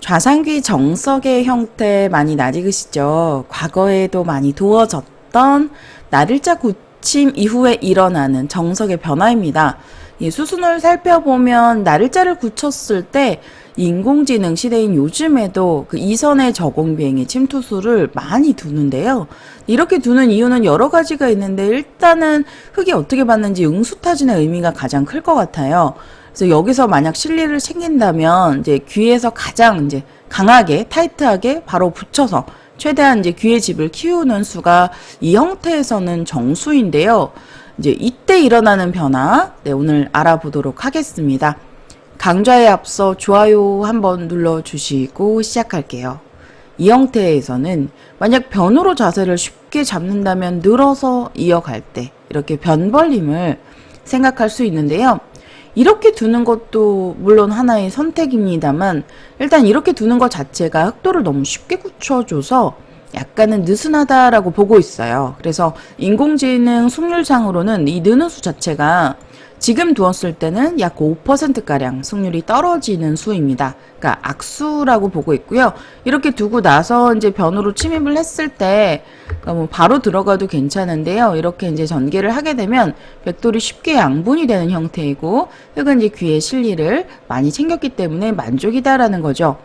좌상귀 정석의 형태 많이 낯익으시죠? 과거에도 많이 두어졌던 날일자 굳힘 이후에 일어나는 정석의 변화입니다. 수순을 살펴보면 날일자를 굳혔을 때 인공지능 시대인 요즘에도 그 이선의 저공 비행의 침투수를 많이 두는데요. 이렇게 두는 이유는 여러 가지가 있는데 일단은 흙이 어떻게 받는지 응수타진의 의미가 가장 클 것 같아요. 그래서 여기서 만약 실리를 챙긴다면 이제 귀에서 가장 이제 강하게 타이트하게 바로 붙여서 최대한 이제 귀의 집을 키우는 수가 이 형태에서는 정수인데요. 이제 이때 일어나는 변화, 오늘 알아보도록 하겠습니다. 강좌에 앞서 좋아요 한번 눌러주시고 시작할게요. 이 형태에서는 만약 변으로 자세를 쉽게 잡는다면 늘어서 이어갈 때 이렇게 변벌림을 생각할 수 있는데요. 이렇게 두는 것도 물론 하나의 선택입니다만 일단 이렇게 두는 것 자체가 흑도를 너무 쉽게 굳혀줘서 약간은 느슨하다라고 보고 있어요. 그래서 인공지능 승률상으로는 이 느는 수 자체가 지금 두었을 때는 약 5%가량 승률이 떨어지는 수입니다. 그러니까 악수라고 보고 있고요. 이렇게 두고 나서 이제 변으로 침입을 했을 때, 그러니까 뭐 바로 들어가도 괜찮은데요. 이렇게 이제 전개를 하게 되면 백돌이 쉽게 양분이 되는 형태이고, 흙은 이제 귀의 실리를 많이 챙겼기 때문에 만족이다라는 거죠.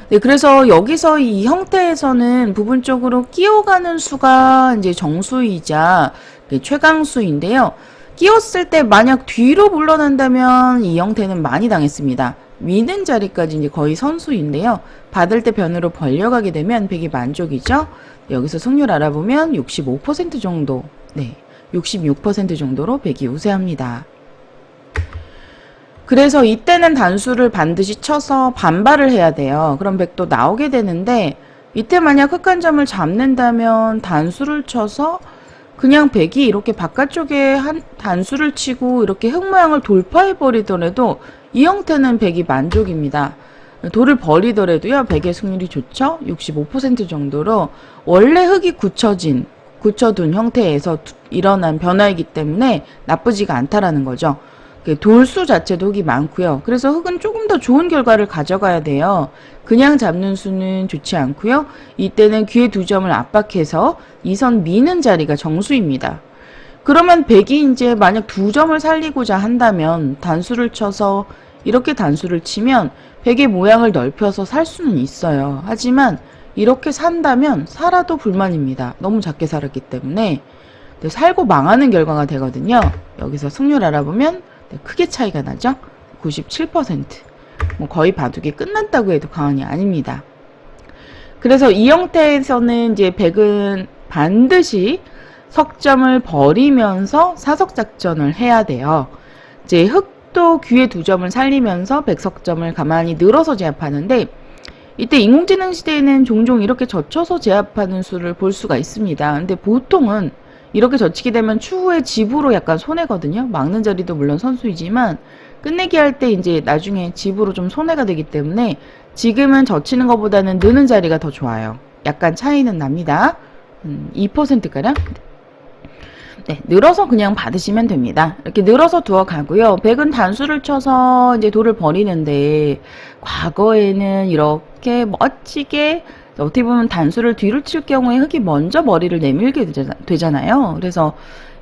네, 그래서 여기서 이 형태에서는 부분적으로 끼어가는 수가 이제 정수이자 최강수인데요. 끼웠을 때 만약 뒤로 물러난다면 이 형태는 많이 당했습니다. 미는 자리까지 이제 거의 선수인데요. 받을 때 변으로 벌려가게 되면 백이 만족이죠. 여기서 승률 알아보면 65% 정도, 66% 정도로 백이 우세합니다. 그래서 이때는 단수를 반드시 쳐서 반발을 해야 돼요. 그럼 백도 나오게 되는데 이때 만약 흑간점을 잡는다면 단수를 쳐서 그냥 백이 이렇게 바깥쪽에 한 단수를 치고 이렇게 흙 모양을 돌파해 버리더라도 이 형태는 백이 만족입니다. 돌을 버리더라도요, 백의 승률이 좋죠? 65% 정도로 원래 흙이 굳혀둔 형태에서 일어난 변화이기 때문에 나쁘지가 않다라는 거죠. 돌수 자체도 흙이 많고요. 그래서 흙은 조금 더 좋은 결과를 가져가야 돼요. 그냥 잡는 수는 좋지 않고요. 이때는 귀의 두 점을 압박해서 이선 미는 자리가 정수입니다. 그러면 백이 이제 만약 두 점을 살리고자 한다면 단수를 쳐서 이렇게 단수를 치면 백의 모양을 넓혀서 살 수는 있어요. 하지만 이렇게 산다면 살아도 불만입니다. 너무 작게 살았기 때문에 살고 망하는 결과가 되거든요. 여기서 승률 알아보면 크게 차이가 나죠? 97%. 뭐 거의 바둑이 끝났다고 해도 과언이 아닙니다. 그래서 이 형태에서는 이제 백은 반드시 석점을 버리면서 사석작전을 해야 돼요. 이제 흑도 귀의 두 점을 살리면서 백석점을 가만히 늘어서 제압하는데 이때 인공지능 시대에는 종종 이렇게 젖혀서 제압하는 수를 볼 수가 있습니다. 근데 보통은 이렇게 젖히게 되면 추후에 집으로 약간 손해거든요. 막는 자리도 물론 선수이지만 끝내기 할 때 이제 나중에 집으로 좀 손해가 되기 때문에 지금은 젖히는 것보다는 느는 자리가 더 좋아요. 약간 차이는 납니다. 2%가량? 네, 늘어서 그냥 받으시면 됩니다. 이렇게 늘어서 두어 가고요. 백은 단수를 쳐서 이제 돌을 버리는데 과거에는 이렇게 멋지게 어떻게 보면 단수를 뒤로 칠 경우에 흙이 먼저 머리를 내밀게 되잖아요. 그래서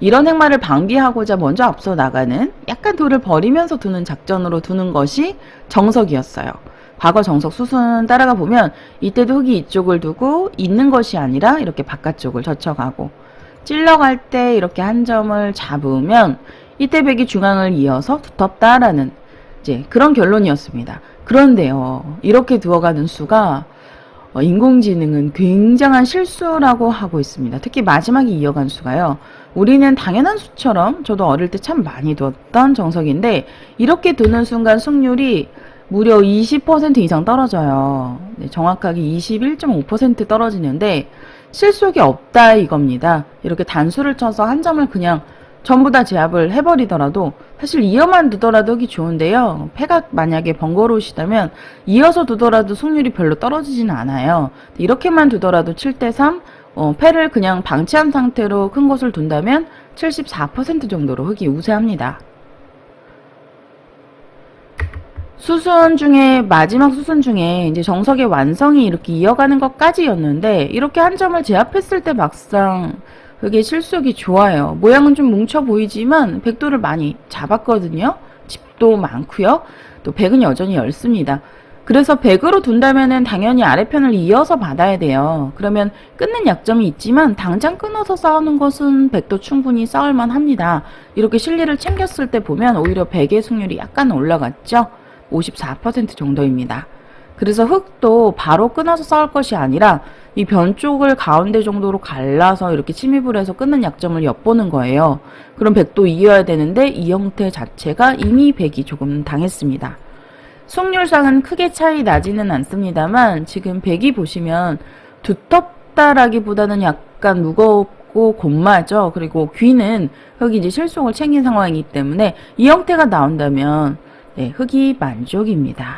이런 행마를 방비하고자 먼저 앞서 나가는 약간 돌을 버리면서 두는 작전으로 두는 것이 정석이었어요. 과거 정석 수순 따라가 보면 이때도 흙이 이쪽을 두고 있는 것이 아니라 이렇게 바깥쪽을 젖혀가고 찔러갈 때 이렇게 한 점을 잡으면 이때 백이 중앙을 이어서 두텁다라는 이제 그런 결론이었습니다. 그런데요, 이렇게 두어가는 수가 인공지능은 굉장한 실수라고 하고 있습니다. 특히 마지막에 이어간 수가요. 우리는 당연한 수처럼 저도 어릴 때 참 많이 두었던 정석인데 이렇게 두는 순간 승률이 무려 20% 이상 떨어져요. 네, 정확하게 21.5% 떨어지는데 실속이 없다 이겁니다. 이렇게 단수를 쳐서 한 점을 그냥 전부 다 제압을 해버리더라도 사실 이어만 두더라도 흙이 좋은데요. 패가 만약에 번거로우시다면 이어서 두더라도 승률이 별로 떨어지지는 않아요. 이렇게만 두더라도 7대3 패를 그냥 방치한 상태로 큰 곳을 둔다면 74% 정도로 흙이 우세합니다. 수순 중에 마지막 수순 중에 이제 정석의 완성이 이렇게 이어가는 것까지였는데 이렇게 한 점을 제압했을 때 막상 그게 실속이 좋아요. 모양은 좀 뭉쳐 보이지만 백도를 많이 잡았거든요. 집도 많고요. 또 백은 여전히 얇습니다. 그래서 백으로 둔다면은 당연히 아래편을 이어서 받아야 돼요. 그러면 끊는 약점이 있지만 당장 끊어서 싸우는 것은 백도 충분히 싸울만 합니다. 이렇게 실리를 챙겼을 때 보면 오히려 백의 승률이 약간 올라갔죠. 54% 정도입니다. 그래서 흑도 바로 끊어서 싸울 것이 아니라 이 변 쪽을 가운데 정도로 갈라서 이렇게 침입을 해서 끊는 약점을 엿보는 거예요. 그럼 백도 이어야 되는데 이 형태 자체가 이미 백이 조금 당했습니다. 승률상은 크게 차이 나지는 않습니다만 지금 백이 보시면 두텁다라기보다는 약간 무겁고 곤마죠. 그리고 귀는 흑이 이제 실속을 챙긴 상황이기 때문에 이 형태가 나온다면 네, 흑이 만족입니다.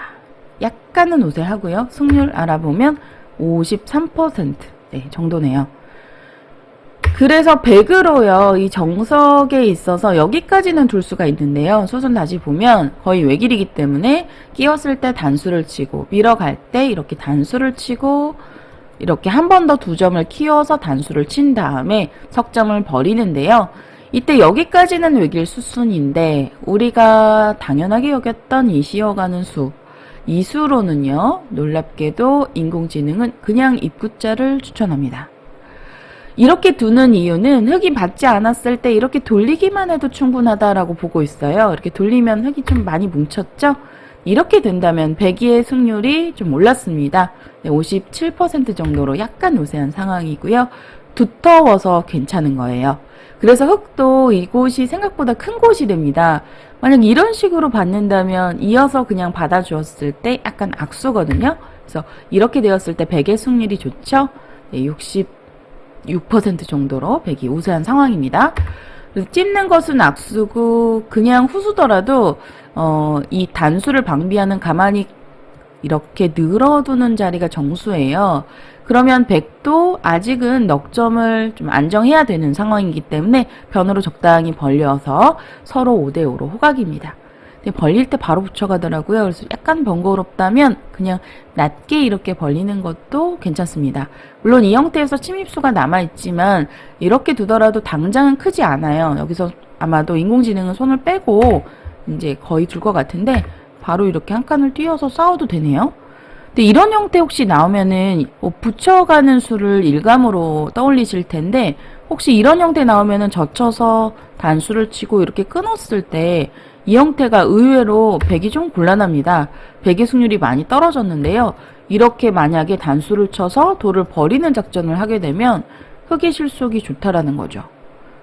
약간은 우세하고요. 승률 알아보면 53% 네, 정도네요. 그래서 백으로요. 이 정석에 있어서 여기까지는 둘 수가 있는데요. 수순 다시 보면 거의 외길이기 때문에 끼웠을 때 단수를 치고 밀어갈 때 이렇게 단수를 치고 이렇게 한 번 더 두 점을 키워서 단수를 친 다음에 석점을 버리는데요. 이때 여기까지는 외길 수순인데 우리가 당연하게 여겼던 이 씌어가는 수, 이 수로는요. 놀랍게도 인공지능은 그냥 입구자를 추천합니다. 이렇게 두는 이유는 흑이 받지 않았을 때 이렇게 돌리기만 해도 충분하다라고 보고 있어요. 이렇게 돌리면 흑이 좀 많이 뭉쳤죠? 이렇게 된다면 백이의 승률이 좀 올랐습니다. 57% 정도로 약간 우세한 상황이고요. 두터워서 괜찮은 거예요. 그래서 흑도 이곳이 생각보다 큰 곳이 됩니다. 만약 이런 식으로 받는다면 이어서 그냥 받아주었을 때 약간 악수거든요. 그래서 이렇게 되었을 때 백의 승률이 좋죠. 66% 정도로 백이 우세한 상황입니다. 그래서 찝는 것은 악수고 그냥 후수더라도 이 단수를 방비하는 가만히 이렇게 늘어두는 자리가 정수예요. 그러면 백도 아직은 넉점을 좀 안정해야 되는 상황이기 때문에 변으로 적당히 벌려서 서로 5대5로 호각입니다. 근데 벌릴 때 바로 붙여가더라고요. 그래서 약간 번거롭다면 그냥 낮게 이렇게 벌리는 것도 괜찮습니다. 물론 이 형태에서 침입수가 남아있지만 이렇게 두더라도 당장은 크지 않아요. 여기서 아마도 인공지능은 손을 빼고 이제 거의 둘 것 같은데 바로 이렇게 한 칸을 띄워서 싸워도 되네요. 근데 이런 형태 혹시 나오면은 붙여가는 수를 일감으로 떠올리실 텐데 혹시 이런 형태 나오면은 젖혀서 단수를 치고 이렇게 끊었을 때 이 형태가 의외로 백이 좀 곤란합니다. 백의 승률이 많이 떨어졌는데요. 이렇게 만약에 단수를 쳐서 돌을 버리는 작전을 하게 되면 흑의 실속이 좋다라는 거죠.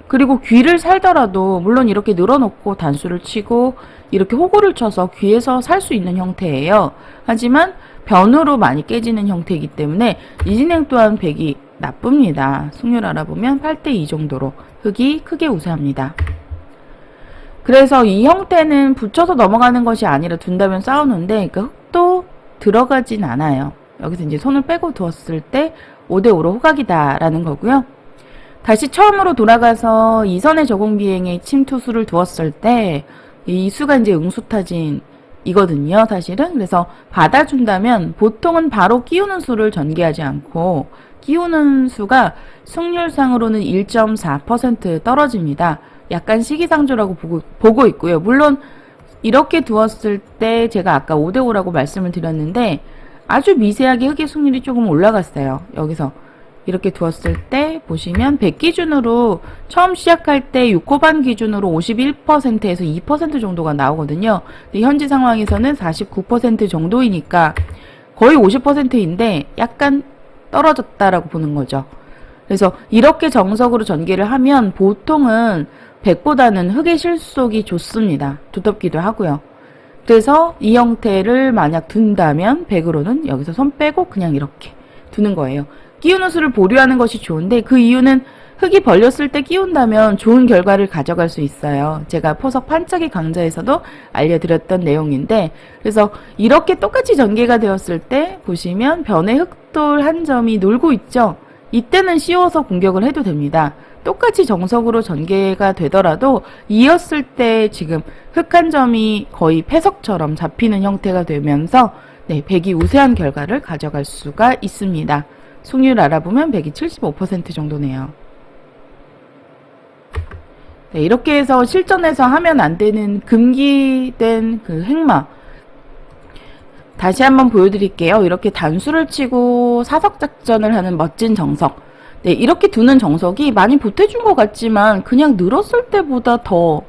그리고 귀를 살더라도 물론 이렇게 늘어놓고 단수를 치고 이렇게 호구를 쳐서 귀에서 살 수 있는 형태예요. 하지만 변으로 많이 깨지는 형태이기 때문에 이 진행 또한 백이 나쁩니다. 승률 알아보면 8대2 정도로 흑이 크게 우세합니다. 그래서 이 형태는 붙여서 넘어가는 것이 아니라 둔다면 싸우는데 그 흑도 들어가진 않아요. 여기서 이제 손을 빼고 두었을 때 5대5로 호각이다라는 거고요. 다시 처음으로 돌아가서 이선의 저공 비행에 침투수를 두었을 때 이 수가 이제 응수타진이거든요, 사실은. 그래서 받아준다면 보통은 바로 끼우는 수를 전개하지 않고 끼우는 수가 승률상으로는 1.4% 떨어집니다. 약간 시기상조라고 보고 있고요. 물론 이렇게 두었을 때 제가 아까 5대5라고 말씀을 드렸는데 아주 미세하게 흑의 승률이 조금 올라갔어요. 여기서 이렇게 두었을 때 보시면 100 기준으로 처음 시작할 때 6호반 기준으로 51%에서 2% 정도가 나오거든요. 근데 현재 상황에서는 49% 정도이니까 거의 50%인데 약간 떨어졌다라고 보는 거죠. 그래서 이렇게 정석으로 전개를 하면 보통은 100보다는 흑의 실속이 좋습니다. 두텁기도 하고요. 그래서 이 형태를 만약 둔다면 100으로는 여기서 손 빼고 그냥 이렇게 두는 거예요. 끼우는 수를 보류하는 것이 좋은데 그 이유는 흑이 벌렸을 때 끼운다면 좋은 결과를 가져갈 수 있어요. 제가 포석 판짜기 강좌에서도 알려드렸던 내용인데 그래서 이렇게 똑같이 전개가 되었을 때 보시면 변의 흑돌 한 점이 놀고 있죠. 이때는 씌워서 공격을 해도 됩니다. 똑같이 정석으로 전개가 되더라도 이었을 때 지금 흑한점이 거의 패석처럼 잡히는 형태가 되면서 네, 백이 우세한 결과를 가져갈 수가 있습니다. 승률 알아보면 백이 75% 정도네요. 네, 이렇게 해서 실전에서 하면 안 되는 금기된 그 행마 다시 한번 보여드릴게요. 이렇게 단수를 치고 사석작전을 하는 멋진 정석. 네, 이렇게 두는 정석이 많이 보태준 것 같지만 그냥 늘었을 때보다 더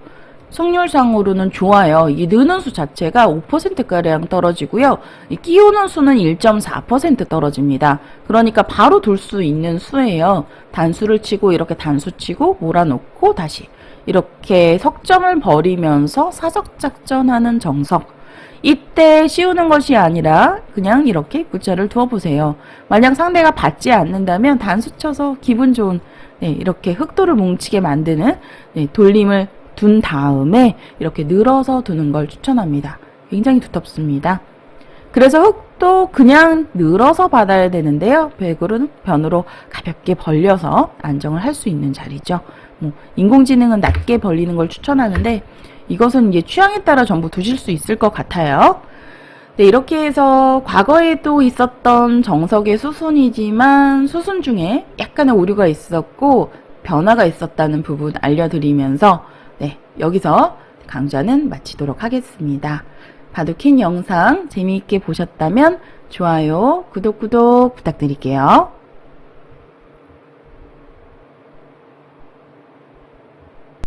승률상으로는 좋아요. 이 느는 수 자체가 5%가량 떨어지고요. 이 끼우는 수는 1.4% 떨어집니다. 그러니까 바로 둘 수 있는 수예요. 단수를 치고 이렇게 단수 치고 몰아놓고 다시 이렇게 석점을 버리면서 사석작전하는 정석. 이때 씌우는 것이 아니라 그냥 이렇게 구자를 두어보세요. 만약 상대가 받지 않는다면 단수 쳐서 기분 좋은 네, 이렇게 흑도를 뭉치게 만드는 네, 돌림을 둔 다음에 이렇게 늘어서 두는 걸 추천합니다. 굉장히 두텁습니다. 그래서 흑도 그냥 늘어서 받아야 되는데요. 백으로는 변으로 가볍게 벌려서 안정을 할 수 있는 자리죠. 뭐 인공지능은 낮게 벌리는 걸 추천하는데 이것은 이제 취향에 따라 전부 두실 수 있을 것 같아요. 네, 이렇게 해서 과거에도 있었던 정석의 수순이지만 수순 중에 약간의 오류가 있었고 변화가 있었다는 부분 알려드리면서 네, 여기서 강좌는 마치도록 하겠습니다. 바둑킨 영상 재미있게 보셨다면 좋아요, 구독 부탁드릴게요.